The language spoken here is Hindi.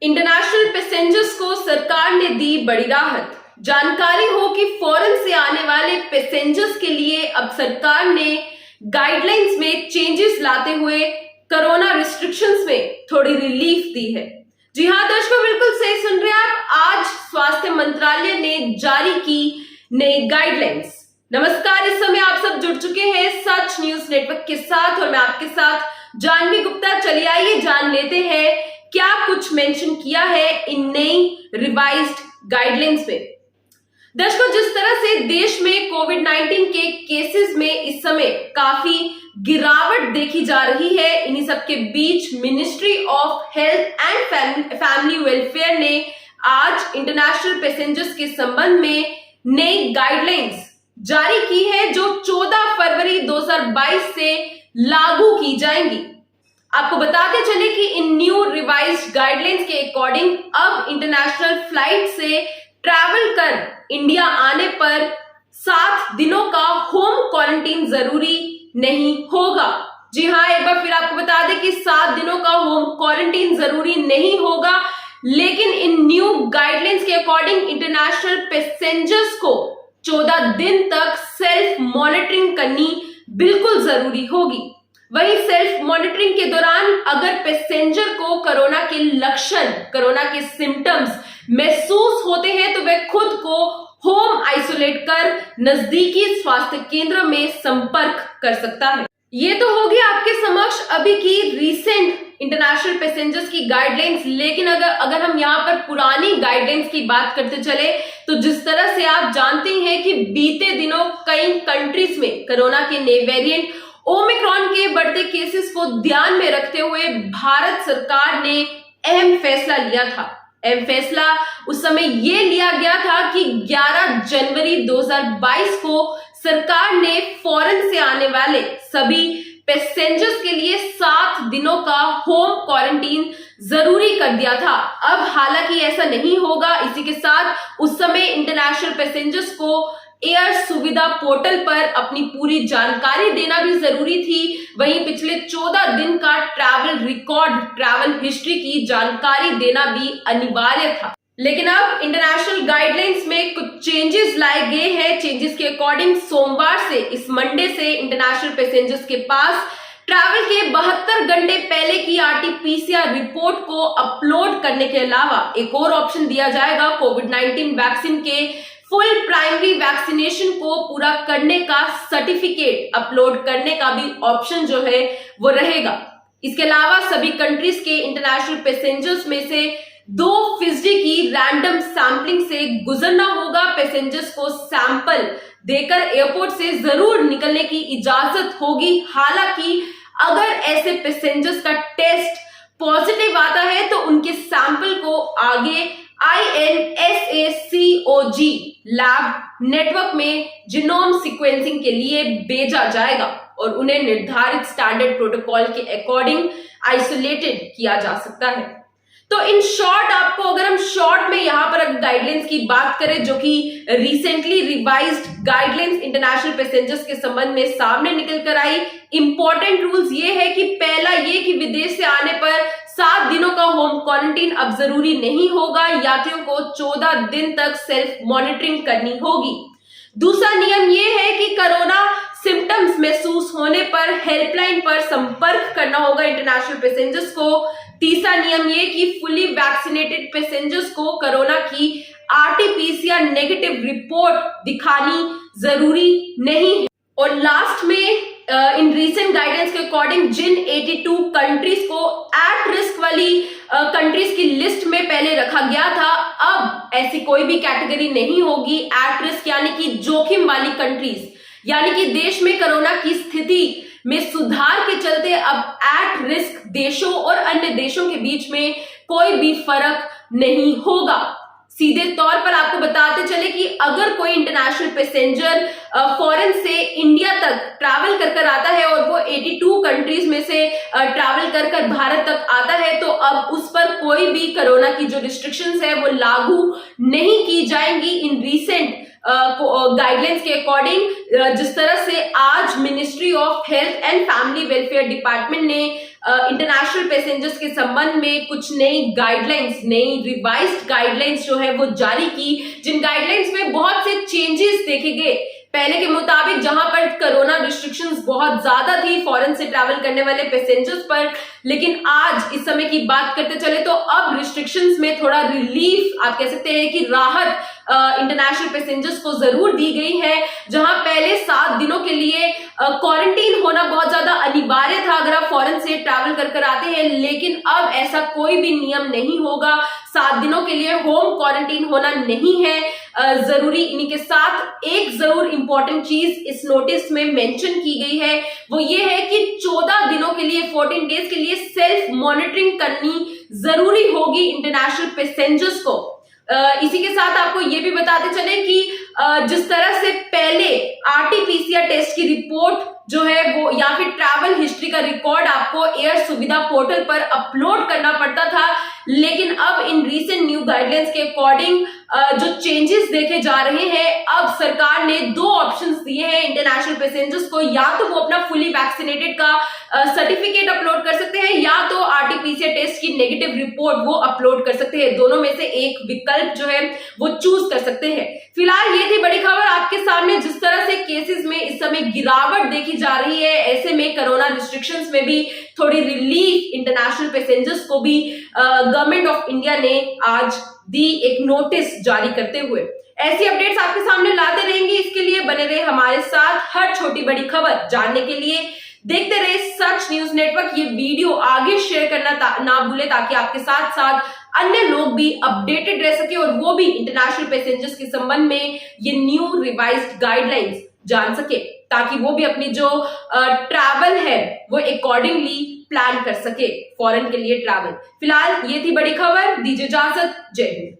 इंटरनेशनल पैसेंजर्स को सरकार ने दी बड़ी राहत। जानकारी हो कि फॉरेन से आने वाले पैसेंजर्स के लिए अब सरकार ने गाइडलाइंस में चेंजेस लाते हुए कोरोना रिस्ट्रिक्शंस में थोड़ी रिलीफ दी है। जी हां दर्शकों, बिल्कुल सही सुन रहे हैं आप। आज स्वास्थ्य मंत्रालय ने जारी की नई गाइडलाइंस। नमस्कार, इस समय आप सब जुड़ चुके हैं सच न्यूज नेटवर्क के साथ और मैं आपके साथ जानवी गुप्ता। चलिए आइए जान लेते हैं क्या कुछ मेंशन किया है इन नई रिवाइज्ड गाइडलाइंस में। दर्शकों, जिस तरह से देश में कोविड-19 के केसेस में इस समय काफी गिरावट देखी जा रही है, इन्हीं सबके बीच Ministry of Health and Family Welfare ने आज इंटरनेशनल पैसेंजर्स के संबंध में नई गाइडलाइंस जारी की है जो 14 फरवरी 2022 से लागू की जाएंगी। आपको बताते चले कि इन न्यू रिवाइज्ड गाइडलाइंस के अकॉर्डिंग अब इंटरनेशनल फ्लाइट से ट्रैवल कर इंडिया आने पर 7 दिनों का होम क्वारंटीन जरूरी नहीं होगा। जी हां, एक बार फिर आपको बता दें कि 7 दिनों का होम क्वारंटीन जरूरी नहीं होगा, लेकिन इन न्यू गाइडलाइंस के अकॉर्डिंग इंटरनेशनल पैसेंजर्स को 14 दिन तक सेल्फ मॉनिटरिंग करनी बिल्कुल जरूरी होगी। वहीं सेल्फ मॉनिटरिंग के दौरान अगर पैसेंजर को कोरोना के लक्षण, कोरोना के सिम्टम्स महसूस होते हैं तो वह खुद को होम आइसोलेट कर नजदीकी स्वास्थ्य केंद्र में संपर्क कर सकता है। ये तो होगी आपके समक्ष अभी की रीसेंट इंटरनेशनल पैसेंजर्स की गाइडलाइंस, लेकिन अगर हम यहाँ पर पुरानी गाइडलाइंस की बात करते चले तो जिस तरह से आप जानते हैं कि बीते दिनों कई कंट्रीज में कोरोना के नए वेरिएंट ओमिक्रॉन के बढ़ते केसेस को ध्यान में रखते हुए भारत सरकार ने अहम फैसला लिया था। अहम फैसला उस समय ये लिया गया था कि 11 जनवरी 2022 को सरकार ने फॉरेन से आने वाले सभी पैसेंजर्स के लिए 7 दिनों का होम क्वारंटीन जरूरी कर दिया था। अब हालांकि ऐसा नहीं होगा। इसी के साथ उस समय इंटरनेशनल पैसेंजर्स को एयर सुविधा पोर्टल पर अपनी पूरी जानकारी देना भी जरूरी थी। वहीं पिछले 14 दिन का ट्रैवल रिकॉर्ड, ट्रैवल हिस्ट्री की जानकारी देना भी अनिवार्य था। लेकिन अब इंटरनेशनल गाइडलाइंस में कुछ चेंजेस लाए गए हैं। चेंजेस के अकॉर्डिंग सोमवार से, इस मंडे से इंटरनेशनल पैसेंजर्स के पास ट्रैवल के 72 घंटे पहले की आरटी-पीसीआर रिपोर्ट को अपलोड करने के अलावा एक और ऑप्शन दिया जाएगा। कोविड-19 वैक्सीन के फुल प्राइमरी वैक्सीनेशन को पूरा करने का सर्टिफिकेट अपलोड करने का भी ऑप्शन जो है वो रहेगा। इसके अलावा सभी कंट्रीज के इंटरनेशनल पैसेंजर्स में से 2% की रैंडम सैंपलिंग से गुजरना होगा। पैसेंजर्स को सैंपल देकर एयरपोर्ट से जरूर निकलने की इजाजत होगी। हालांकि अगर ऐसे पैसेंजर्स का टेस्ट पॉजिटिव आता है तो उनके सैंपल को आगे INSACOG लैब नेटवर्क में जीनोम सीक्वेंसिंग के लिए भेजा जाएगा और उन्हें निर्धारित स्टैंडर्ड प्रोटोकॉल के अकॉर्डिंग आइसोलेटेड किया जा सकता है। तो इन शॉर्ट, आपको अगर हम शॉर्ट में यहाँ पर गाइडलाइंस की बात करें जो कि recently revised guidelines international passengers के संबंध में सामने निकल कर आई, इंपॉर्टेंट रूल्स ये है कि पहला ये कि विदेश से आने पर 7 दिनों का होम क्वारंटीन अब जरूरी नहीं होगा। यात्रियों को 14 दिन तक सेल्फ मॉनिटरिंग करनी होगी। दूसरा नियम ये है कि कोरोना सिम्टम्स महसूस होने पर हेल्पलाइन पर संपर्क करना होगा इंटरनेशनल पैसेंजर्स को। तीसरा नियम ये कि फुली वैक्सीनेटेड पैसेंजर्स को कोरोना की आरटी-पीसीआर नेगेटिव रिपोर्ट दिखानी जरूरी नहीं है। और लास्ट में इन रीसेंट गाइडेंस के अकॉर्डिंग जिन 82 कंट्रीज को एट रिस्क वाली कंट्रीज की लिस्ट में पहले रखा गया था, अब ऐसी कोई भी कैटेगरी नहीं होगी। एट रिस्क यानी कि जोखिम वाली कंट्रीज, यानी कि देश में कोरोना की स्थिति में सुधार के चलते अब एट रिस्क देशों और अन्य देशों के बीच में कोई भी फर्क नहीं होगा। सीधे तौर पर आपको बताते चले कि अगर कोई इंटरनेशनल पैसेंजर फॉरेन से इंडिया तक ट्रैवल कर आता है और वो 82 कंट्रीज में से ट्रैवल कर भारत तक आता है तो अब उस पर कोई भी कोरोना की जो रिस्ट्रिक्शंस है वो लागू नहीं की जाएंगी। इन रीसेंट गाइडलाइंस के अकॉर्डिंग जिस तरह से आज ministry of Health and Family welfare department ने इंटरनेशनल पैसेंजर्स के संबंध में कुछ नई गाइडलाइंस, नई रिवाइज्ड गाइडलाइंस जो है वो जारी की, जिन गाइडलाइंस में बहुत से चेंजेस देखे गए। पहले के मुताबिक जहां पर कोरोना रिस्ट्रिक्शंस बहुत ज्यादा थी फॉरेन से ट्रैवल करने वाले पैसेंजर्स पर, लेकिन आज इस समय की बात करते चले तो अब रिस्ट्रिक्शंस में थोड़ा रिलीफ, आप कह सकते हैं कि राहत इंटरनेशनल पैसेंजर्स को जरूर दी गई है। जहां पहले 7 दिनों के लिए क्वारंटीन होना बहुत ज्यादा अनिवार्य था अगर आप फॉरेन से ट्रैवल कर आते हैं, लेकिन अब ऐसा कोई भी नियम नहीं होगा। 7 दिनों के लिए होम क्वारंटीन होना नहीं है जरूरी। इन्हीं के साथ एक जरूर इंपॉर्टेंट चीज इस नोटिस में मेंशन की गई है, वो ये है कि 14 दिनों के लिए, 14 डेज के लिए सेल्फ मॉनिटरिंग करनी जरूरी होगी इंटरनेशनल पैसेंजर्स को। इसी के साथ आपको ये भी बताते चले कि जिस तरह से पहले RT-PCR टेस्ट की रिपोर्ट जो है वो या फिर ट्रैवल हिस्ट्री का रिकॉर्ड आपको एयर सुविधा पोर्टल पर अपलोड करना पड़ता था, लेकिन अब इन रीसेंट न्यू गाइडलाइंस के अकॉर्डिंग जो चेंजेस देखे जा रहे हैं, अब सरकार ने 2 ऑप्शंस दिए हैं इंटरनेशनल पैसेंजर्स को। या तो वो अपना फुली वैक्सीनेटेड का सर्टिफिकेट अपलोड कर सकते हैं, या तो RT-PCR टेस्ट की नेगेटिव रिपोर्ट वो अपलोड कर सकते हैं। दोनों में से एक विकल्प जो है वो चूज कर सकते हैं। फिलहाल ये थी बड़ी खबर आपके सामने। जिस तरह से केसेस में इस समय गिरावट देखी जा रही है, ऐसे में कोरोना रिस्ट्रिक्शंस में भी थोड़ी रिलीफ इंटरनेशनल पैसेंजर्स को भी गवर्नमेंट ऑफ इंडिया ने आज दी एक नोटिस जारी करते हुए। ऐसी अपडेट्स आपके सामने लाते रहेंगे, इसके लिए बने रहे हमारे साथ। हर छोटी बड़ी खबर जानने के लिए देखते रहे सच न्यूज नेटवर्क। ये वीडियो आगे शेयर करना ना भूले, ताकि आपके साथ साथ अन्य लोग भी अपडेटेड रह सके और वो भी इंटरनेशनल पैसेंजर्स के संबंध में ये न्यू रिवाइज्ड गाइडलाइंस जान सके, ताकि वो भी अपनी जो ट्रैवल है वो अकॉर्डिंगली प्लान कर सके फॉरेन के लिए ट्रैवल। फिलहाल ये थी बड़ी खबर, दीजिए इजाजत, जय हिंद।